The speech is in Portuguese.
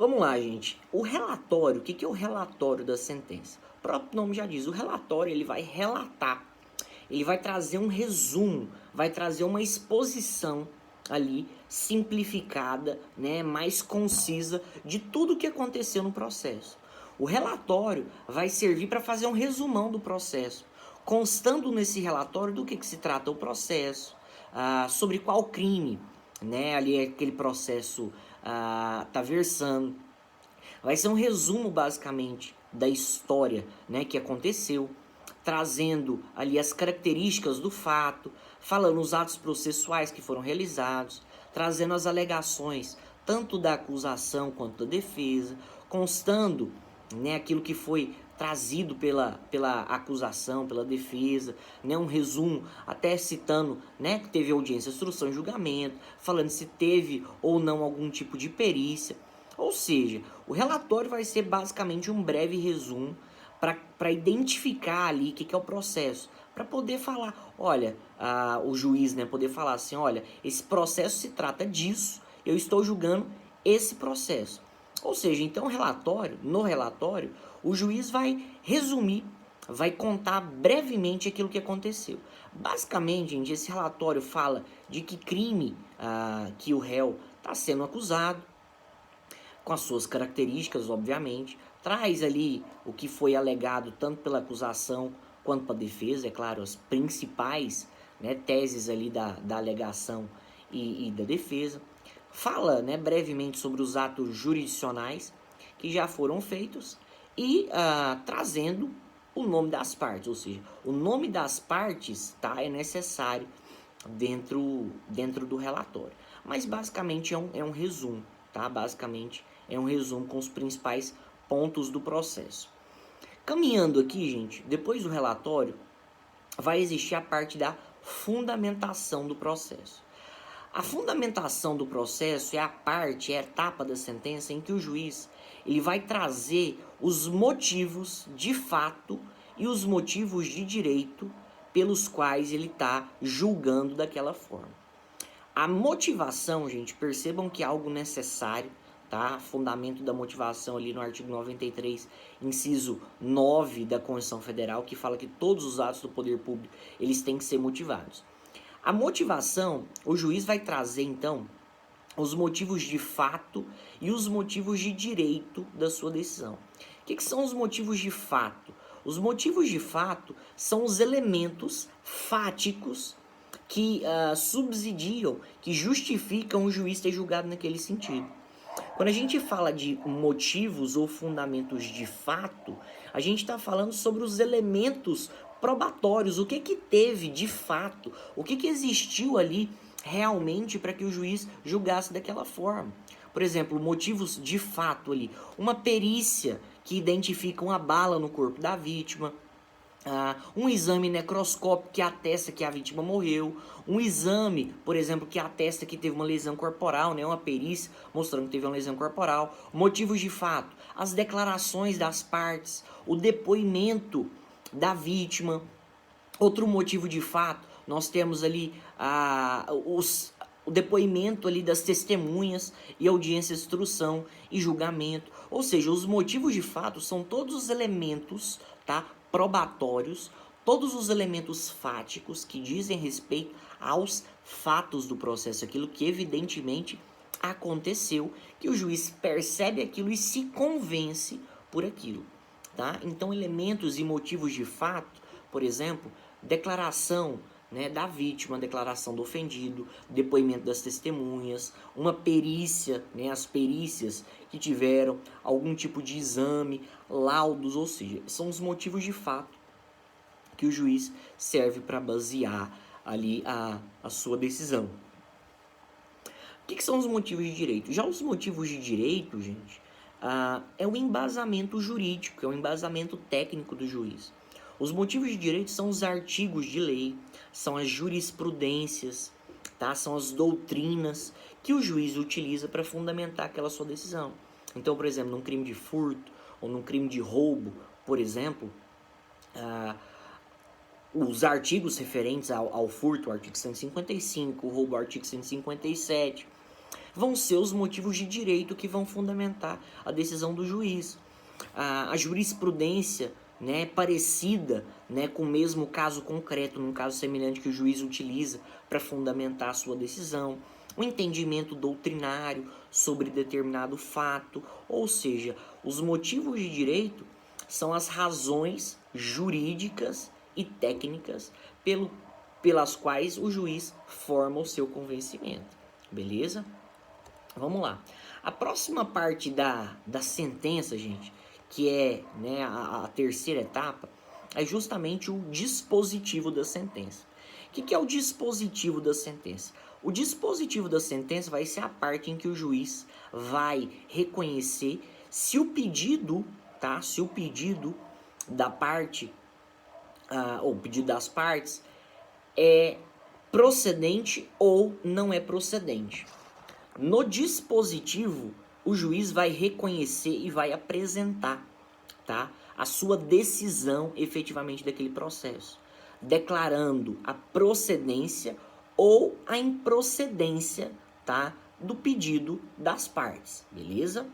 Vamos lá, gente. O relatório, o que que é o relatório da sentença? O próprio nome já diz, o relatório ele vai relatar, ele vai trazer um resumo, vai trazer uma exposição ali simplificada, né, mais concisa de tudo o que aconteceu no processo. O relatório vai servir para fazer um resumão do processo, constando nesse relatório do que se trata o processo, sobre qual crime, né, ali aquele processo tá versando. Vai ser um resumo basicamente da história, né, que aconteceu, trazendo ali as características do fato, falando os atos processuais que foram realizados, trazendo as alegações tanto da acusação quanto da defesa, constando, né, aquilo que foi trazido pela acusação, pela defesa, né, um resumo, até citando, né, que teve audiência, instrução e julgamento, falando se teve ou não algum tipo de perícia. Ou seja, o relatório vai ser basicamente um breve resumo para identificar ali o que é o processo, para poder falar, olha, o juiz, né, poder falar assim, olha, esse processo se trata disso, eu estou julgando esse processo. Ou seja, então no relatório, o juiz vai resumir, vai contar brevemente aquilo que aconteceu. Basicamente, gente, esse relatório fala de que crime que o réu está sendo acusado, com as suas características, obviamente, traz ali o que foi alegado tanto pela acusação quanto pela defesa, é claro, as principais, né, teses ali da alegação e da defesa. Fala, né, brevemente sobre os atos jurisdicionais que já foram feitos e trazendo o nome das partes, ou seja, o nome das partes, tá, é necessário dentro do relatório. Mas basicamente é um resumo, tá? Basicamente é um resumo com os principais pontos do processo. Caminhando aqui, gente, depois do relatório, vai existir a parte da fundamentação do processo. A fundamentação do processo é a parte, é a etapa da sentença em que o juiz ele vai trazer os motivos de fato e os motivos de direito pelos quais ele está julgando daquela forma. A motivação, gente, percebam que é algo necessário, tá? Fundamento da motivação ali no artigo 93, inciso 9 da Constituição Federal, que fala que todos os atos do poder público, eles têm que ser motivados. A motivação, o juiz vai trazer, então, os motivos de fato e os motivos de direito da sua decisão. O que são os motivos de fato? Os motivos de fato são os elementos fáticos que subsidiam, que justificam o juiz ter julgado naquele sentido. Quando a gente fala de motivos ou fundamentos de fato, a gente está falando sobre os elementos probatórios, o que teve de fato, o que existiu ali realmente para que o juiz julgasse daquela forma. Por exemplo, motivos de fato ali, uma perícia que identifica uma bala no corpo da vítima, um exame necroscópico que atesta que a vítima morreu, um exame, por exemplo, que atesta que teve uma lesão corporal, né, uma perícia mostrando que teve uma lesão corporal, motivos de fato, as declarações das partes, o depoimento da vítima. Outro motivo de fato, nós temos ali o depoimento ali das testemunhas e audiência, instrução e julgamento. Ou seja, os motivos de fato são todos os elementos, tá, probatórios, todos os elementos fáticos que dizem respeito aos fatos do processo, aquilo que evidentemente aconteceu, que o juiz percebe aquilo e se convence por aquilo, tá? Então, elementos e motivos de fato, por exemplo, declaração, né, da vítima, declaração do ofendido, depoimento das testemunhas, uma perícia, né, as perícias que tiveram, algum tipo de exame, laudos, ou seja, são os motivos de fato que o juiz serve para basear ali a sua decisão. O que são os motivos de direito? Já os motivos de direito, gente, é o embasamento jurídico, é o embasamento técnico do juiz. Os motivos de direito são os artigos de lei, são as jurisprudências, tá? São as doutrinas que o juiz utiliza para fundamentar aquela sua decisão. Então, por exemplo, num crime de furto ou num crime de roubo, por exemplo, os artigos referentes ao furto, o artigo 155, o roubo, o artigo 157, vão ser os motivos de direito que vão fundamentar a decisão do juiz. A jurisprudência, né, parecida, né, com o mesmo caso concreto, num caso semelhante que o juiz utiliza para fundamentar a sua decisão, o entendimento doutrinário sobre determinado fato, ou seja, os motivos de direito são as razões jurídicas e técnicas pelas quais o juiz forma o seu convencimento, beleza? Vamos lá. A próxima parte da sentença, gente, que é, né, a terceira etapa, é justamente o dispositivo da sentença. O que é o dispositivo da sentença? O dispositivo da sentença vai ser a parte em que o juiz vai reconhecer se o pedido, tá? Se o pedido da parte, ou pedido das partes, é procedente ou não é procedente. No dispositivo, o juiz vai reconhecer e vai apresentar, tá, a sua decisão efetivamente daquele processo, declarando a procedência ou a improcedência, tá, do pedido das partes, beleza?